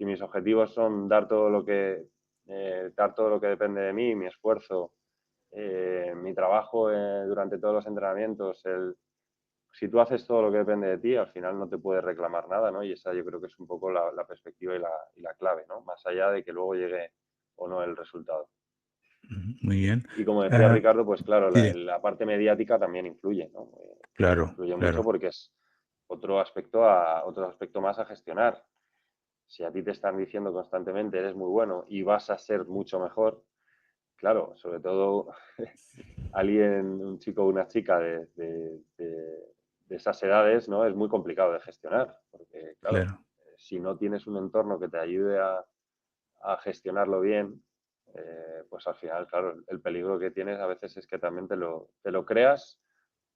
mis objetivos son dar todo lo que depende de mí, mi esfuerzo, mi trabajo durante todos los entrenamientos, si tú haces todo lo que depende de ti, al final no te puedes reclamar nada, ¿no? Y esa yo creo que es un poco la perspectiva y la clave, ¿no? Más allá de que luego llegue o no el resultado. ujú, muy bien. Y como decía Ah, Ricardo, pues claro, la, dile, la parte mediática también influye, ¿no? claro, Influye mucho claro, porque es otro aspecto más a gestionar. Si a ti te están diciendo constantemente eres muy bueno y vas a ser mucho mejor, claro, sobre todo un chico o una chica de esas edades, ¿no? Es muy complicado de gestionar, porque claro, claro. si no tienes un entorno que te ayude a gestionarlo bien, pues al final, claro, el peligro que tienes a veces es que también te lo creas,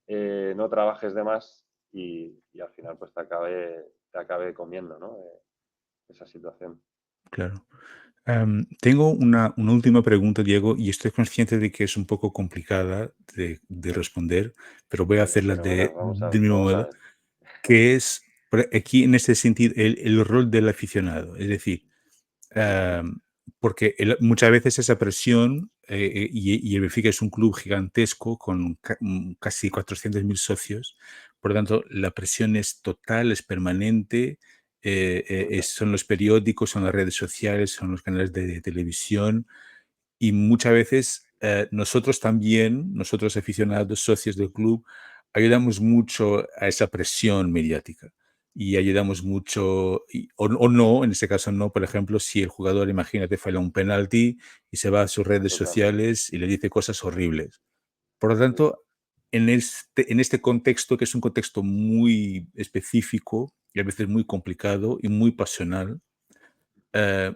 no trabajes de más y al final pues te acabe comiendo, ¿no? Esa situación. Claro. Tengo una última pregunta, Diego, y estoy consciente de que es un poco complicada de responder, pero voy a Venga, hacerla fenomenal. Vamos a del ver, mismo vamos a modo. ver. que es, aquí en este sentido, el rol del aficionado. Es decir, Am, porque muchas veces esa presión, y el Benfica es un club gigantesco con casi 400.000 socios, por lo tanto, la presión es total, es permanente, son los periódicos, son las redes sociales, son los canales de televisión, y muchas veces nosotros también, nosotros aficionados, socios del club, ayudamos mucho a esa presión mediática y ayudamos mucho, o no, en este caso no, por ejemplo, si el jugador, imagínate, falla un penalti y se va a sus redes Totalmente. sociales y le dice cosas horribles. Por lo Sí, tanto, en este contexto, que es un contexto muy específico y a veces muy complicado y muy pasional, eh,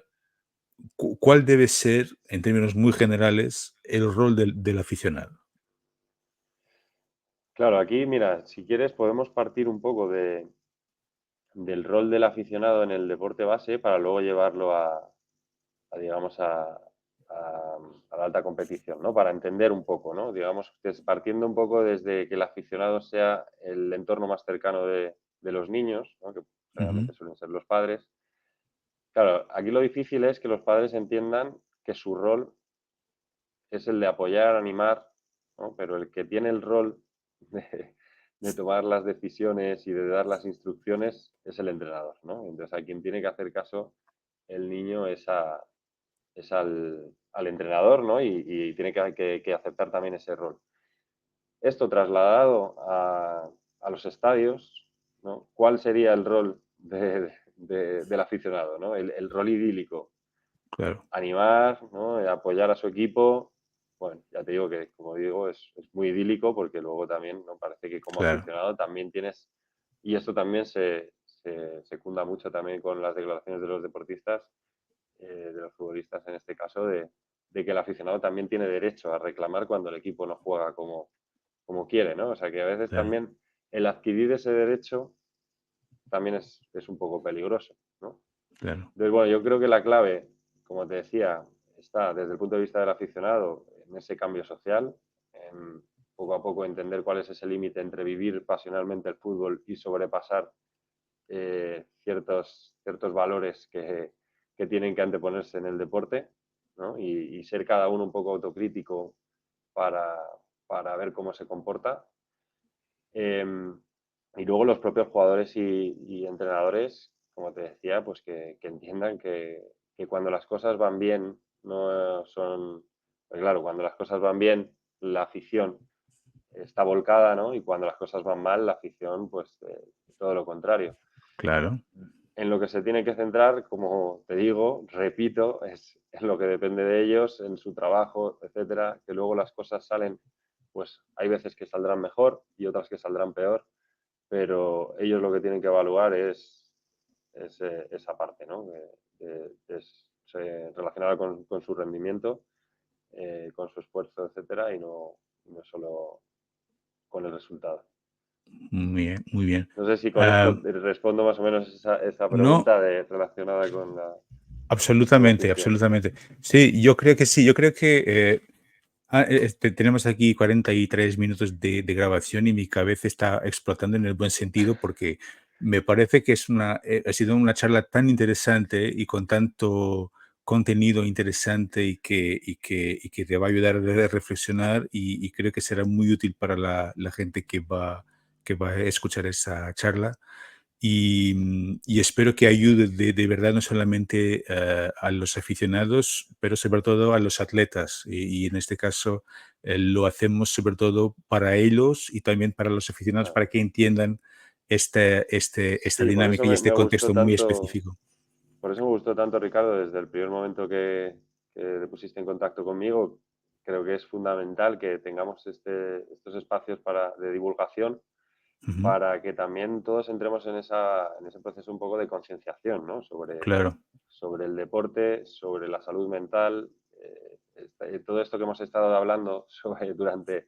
¿cuál debe ser, en términos muy generales, el rol del aficionado? claro, aquí, mira, si quieres podemos partir un poco del rol del aficionado en el deporte base para luego llevarlo digamos, a la alta competición, ¿no? Para entender un poco, ¿no? Digamos, partiendo un poco desde que el aficionado sea el entorno más cercano de los niños, ¿no? Que Ujú, generalmente suelen ser los padres. Claro, aquí lo difícil es que los padres entiendan que su rol es el de apoyar, animar, ¿no? Pero el que tiene el rol de tomar las decisiones y de dar las instrucciones es el entrenador, ¿no? Entonces, a quien tiene que hacer caso el niño es al entrenador, ¿no? Y tiene que aceptar también ese rol. Esto trasladado a los estadios, ¿no? ¿Cuál sería el rol del aficionado, ¿no? El rol idílico, claro, animar, ¿no? Apoyar a su equipo. Bueno, ya te digo que, como digo, es muy idílico porque luego también, ¿no? Parece que como claro, aficionado también tienes, y esto también se secunda mucho también con las declaraciones de los deportistas, de los futbolistas en este caso, de que el aficionado también tiene derecho a reclamar cuando el equipo no juega como quiere, ¿no? O sea que a veces claro, también el adquirir ese derecho también es un poco peligroso, ¿no? claro, Entonces, bueno, yo creo que la clave, como te decía, está desde el punto de vista del aficionado en ese cambio social, en poco a poco entender cuál es ese límite entre vivir pasionalmente el fútbol y sobrepasar ciertos valores que tienen que anteponerse en el deporte, ¿no? Y ser cada uno un poco autocrítico para, para ver cómo se comporta. Y luego los propios jugadores y entrenadores, como te decía, pues que entiendan que cuando las cosas van bien, no son. Pues claro, cuando las cosas van bien, la afición está volcada, ¿no? Y cuando las cosas van mal, la afición, pues todo lo contrario. claro, En lo que se tiene que centrar, como te digo, repito, es en lo que depende de ellos, en su trabajo, etcétera, que luego las cosas salen, pues hay veces que saldrán mejor y otras que saldrán peor, pero ellos lo que tienen que evaluar es esa parte, ¿no? Relacionada con su rendimiento, con su esfuerzo, etcétera, y no solo con el resultado. muy bien, muy bien. No sé si con Ah, esto respondo más o menos esa no, pregunta relacionada con la absolutamente, afición. absolutamente. Sí, yo creo que sí, yo creo que tenemos aquí 43 minutos de grabación y mi cabeza está explotando en el buen sentido porque me parece que ha sido una charla tan interesante y con tanto contenido interesante y que te va a ayudar a reflexionar y creo que será muy útil para la gente que va a escuchar esa charla. Y espero que ayude de verdad no solamente a los aficionados, pero sobre todo a los atletas. Y en este caso lo hacemos sobre todo para ellos y también para los aficionados, Ah, para que entiendan esta sí, por eso dinámica y este me gustó contexto muy tanto, específico. por eso me gustó tanto, Ricardo, desde el primer momento que te pusiste en contacto conmigo. Creo que es fundamental que tengamos estos espacios de divulgación Ujú, para que también todos entremos en ese proceso un poco de concienciación, ¿no? claro, Sobre el deporte, sobre la salud mental, todo esto que hemos estado hablando durante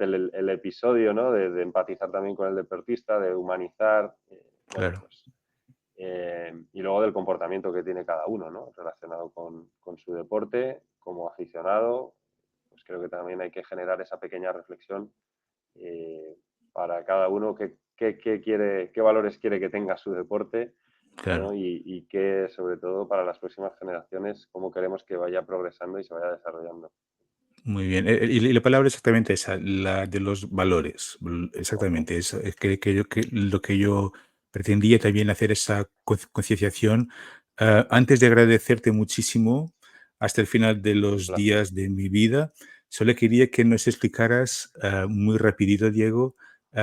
el episodio, ¿no? De empatizar también con el deportista, de humanizar, bueno, claro. pues, y luego del comportamiento que tiene cada uno, ¿no? Relacionado con su deporte, como aficionado, pues creo que también hay que generar esa pequeña reflexión eh, para cada uno qué valores quiere que tenga su deporte, ¿no? claro. Y qué, sobre todo, para las próximas generaciones, cómo queremos que vaya progresando y se vaya desarrollando. Muy bien. Y la palabra exactamente esa, la de los valores. Ujú, Exactamente. Eso es que lo que yo pretendía también hacer esa concienciación. Antes de agradecerte muchísimo hasta el final de un los placer. días de mi vida, solo quería que nos explicaras muy rapidito, Diego, Sí.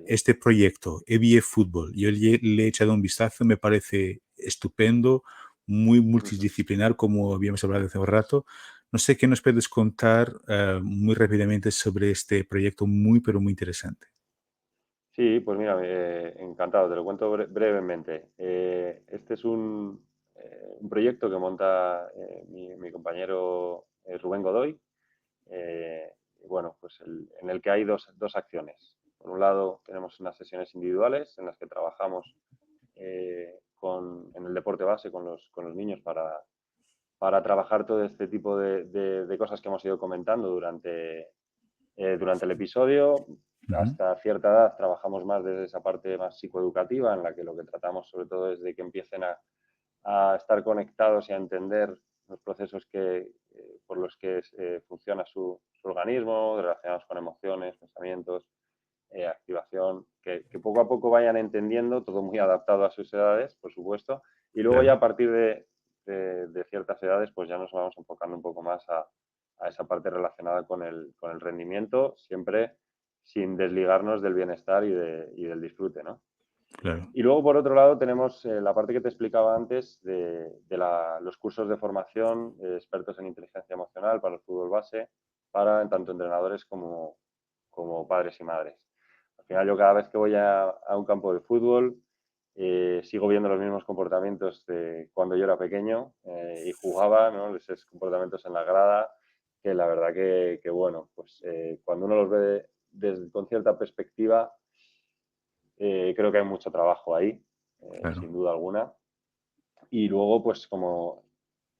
este proyecto, EBIE Fútbol. Yo le he echado un vistazo, me parece estupendo, muy Ujú. multidisciplinar, como habíamos hablado hace un rato. No sé qué nos puedes contar muy rápidamente sobre este proyecto muy, pero muy interesante. Sí, pues mira, encantado, te lo cuento brevemente. Este es un proyecto que monta mi compañero Rubén Godoy. Y bueno, pues en el que hay dos acciones. Por un lado, tenemos unas sesiones individuales en las que trabajamos en el deporte base con los niños para trabajar todo este tipo de cosas que hemos ido comentando durante el episodio. Ujú, Hasta cierta edad trabajamos más desde esa parte más psicoeducativa, en la que lo que tratamos sobre todo es de que empiecen a estar conectados y a entender los procesos por los que funciona su organismo, relacionados con emociones, pensamientos, activación, que poco a poco vayan entendiendo, todo muy adaptado a sus edades, por supuesto, y luego ya claro, a partir de ciertas edades, pues ya nos vamos enfocando un poco más a esa parte relacionada con el rendimiento, siempre sin desligarnos del bienestar y del disfrute, ¿no? claro. Y luego, por otro lado, tenemos la parte que te explicaba antes de los cursos de formación de expertos en inteligencia emocional para el fútbol base, para tanto entrenadores como padres y madres. Al final, yo cada vez que voy a un campo de fútbol, sigo viendo los mismos comportamientos de cuando yo era pequeño y jugaba, ¿no? Esos comportamientos en la grada, que la verdad que bueno, pues cuando uno los ve con cierta perspectiva, creo que hay mucho trabajo ahí, sin Claro. duda alguna. Y luego, pues como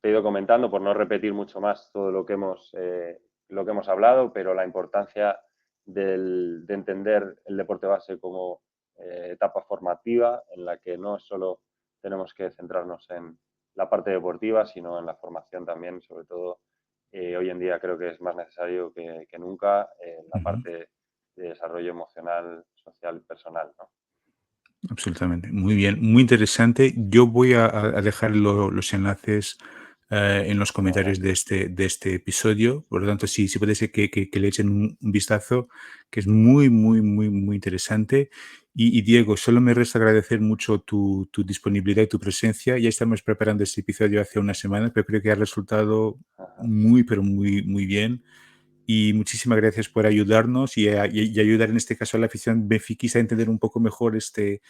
te he ido comentando, por no repetir mucho más todo lo que hemos hablado, pero la importancia de entender el deporte base como etapa formativa, en la que no solo tenemos que centrarnos en la parte deportiva, sino en la formación también, sobre todo hoy en día creo que es más necesario que nunca la Ujú. parte de desarrollo emocional, social y personal, ¿no? Absolutamente. Muy bien, muy interesante. Yo voy a dejar los enlaces en los Fenomenal. comentarios de este episodio. Por lo tanto, sí, sí puede ser que le echen un vistazo, que es muy, muy, muy, muy interesante. Y Diego, solo me resta agradecer mucho tu disponibilidad y tu presencia. Ya estamos preparando este episodio hace unas semanas, pero creo que ha resultado Ajá. muy, pero muy, muy bien. Y muchísimas gracias por ayudarnos y ayudar en este caso a la afición benfiquista a entender un poco mejor este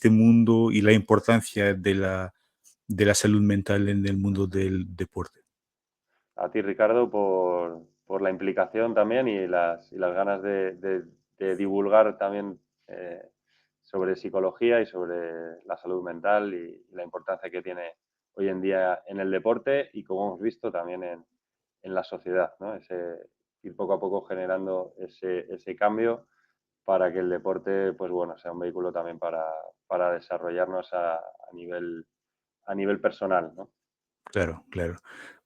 mundo y la importancia de la salud mental en el mundo del deporte. A ti, Ricardo, por la implicación también y las ganas de divulgar también sobre psicología y sobre la salud mental y la importancia que tiene hoy en día en el deporte y, como hemos visto, también en la sociedad, ¿no? Ir poco a poco generando ese cambio para que el deporte, pues bueno, sea un vehículo también para desarrollarnos a nivel personal, ¿no? Claro, claro.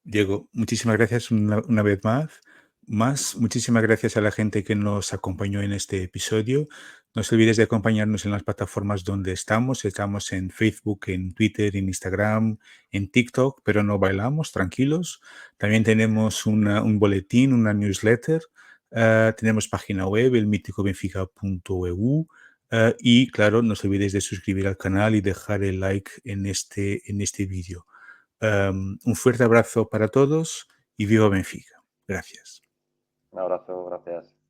Diego, muchísimas gracias una vez más. Ujú. Muchísimas gracias a la gente que nos acompañó en este episodio. No se olvides de acompañarnos en las plataformas donde estamos. Estamos en Facebook, en Twitter, en Instagram, en TikTok, pero no bailamos, tranquilos. También tenemos un boletín, una newsletter. Tenemos página web, elmíticobenfica.eu. Y claro, no se olvides de suscribir al canal y dejar el like en este vídeo. Un fuerte abrazo para todos y viva Benfica. Gracias. Un abrazo, gracias.